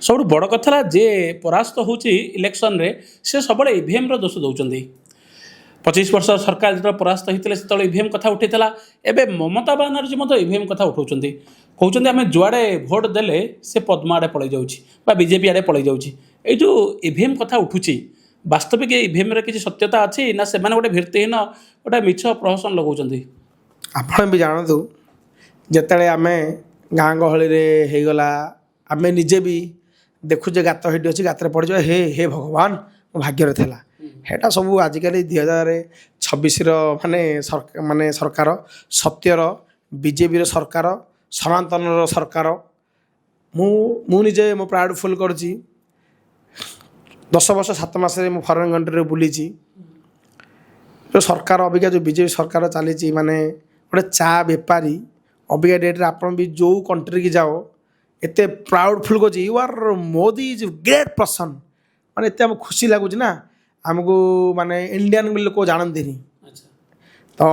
सब बड़ कथा जे परास्त होची इलेक्शन रे से सब ईवीएम रो दोष दौरान 25 वर्ष सरकार जो परास्त होते से ईवीएम कथा उठा एवं ममता बानार्जी ईवीएम कथा उठाऊँ कहते आम जुआड़े भोट देले से पद्मा आड़े पलि जाऊँ बीजेपी आड़े पलि जाऊँ ये जो ईवीएम कथा उठुची वास्तविक ईवीएम रे किसी सत्यता अच्छी ना से गोटे भित्तिहीन गोटे मिछ प्रहसन लगाउछन्ती। आपण भी जानतु जिते आम गाँ गहली रे गला आम निजे भी देखुचे गात हेटी अच्छी गात पड़ जाए हे हे भगवान मो भाग्य था हेटा सब आजिकल 2026 माने सरकार सत्यर बीजेपी सरकार सनातन सरकार मु निजे मो प्राउड फील कर 10 वर्ष 7 मास मु फरेन कंट्री बुली जो सरकार अबिका जो बीजेपी सरकार चली माने गोटे चा बेपारी अबिका डेट्रे आप जो कंट्री की जाओ एत प्राउड फील कर you are Modi is great person माने एत खुशी लगुच ना आमको माने इंडियन लोक जानती तो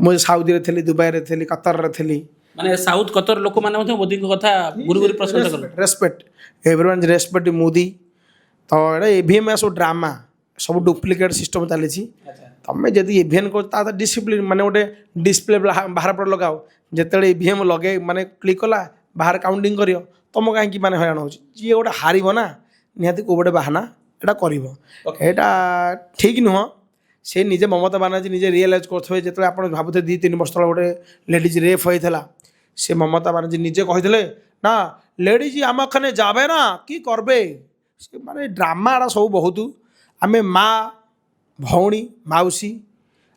मुझे साउदी थी दुबई रे थी कतर रे थी माने साउथ कतर लोक माने मोदी कथा गुरु गुरु प्रशंसा कर रेस्पेक्ट एवरीवन रेस्पेक्ट मोदी तो ये ईवीएम सब ड्रामा सब डुप्लिकेट सिस्टम चली तमें जदि ईवीएम कर डिसिप्लिन माने गोटे डिस्प्ले बाहर पड़ लगाओ जिते ईवीएम लगे माने क्लिक कला बाहर काउंटिंग करियो तुम कहीं माने हरान हो जी गोटे हार ना निहाती को गोटे बाहाना यहाँ ठीक नुह से निजे ममता बानार्जी निजे रियलाइज करेंगे जो आप भावुथे 2-3 वर्ष तक गोटे लेडीज रेप होता से ममता बानार्जी निजे कही ना लेडीज आम खाने जाबे ना कि करबे से माने ड्रामा सब बहुत आम माँ भौणी मौसी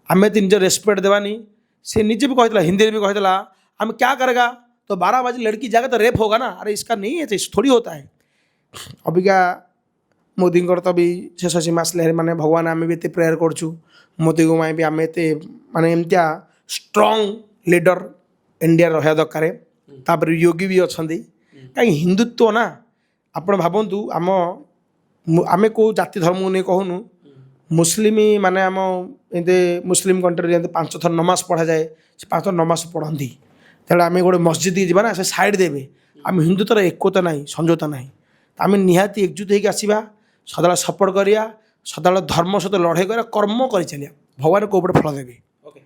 आम तो निज रेस्पेक्ट देवानी से निजे भी कहता हिंदी भी कहता हम क्या करेगा तो 12 बजे लड़की जाएगा तो रेप होगा ना अरे इसका नहीं है थोड़ी होता है अबिका मोदी तो भी शेष सीमा आसले माने भगवान आम भी प्रेयर करछु मोदी को भी आम एत माने एमतिया स्ट्रॉन्ग लीडर इंडिया रहा दरकार तापर योगी भी अच्छा कहीं हिंदुत्व ना आप भावतु आम आम को जाति धर्म को नहीं कहूनु मुस्लिम माने आम एमती मुस्लिम कंट्री 5 थर नमाज पढ़ा जाए 5 थर नमाज पढ़ती तेल आम गोटे मस्जिद जी ना से साइड देवे आम हिंदुत्वर एकता ना समझौता ना आम निहाती एकजुट होकर आसवा सदा सपोर्ट करिया सदा धर्म सहित लड़ाई करिया कर्म कर चलिया भगवान को फल देवे।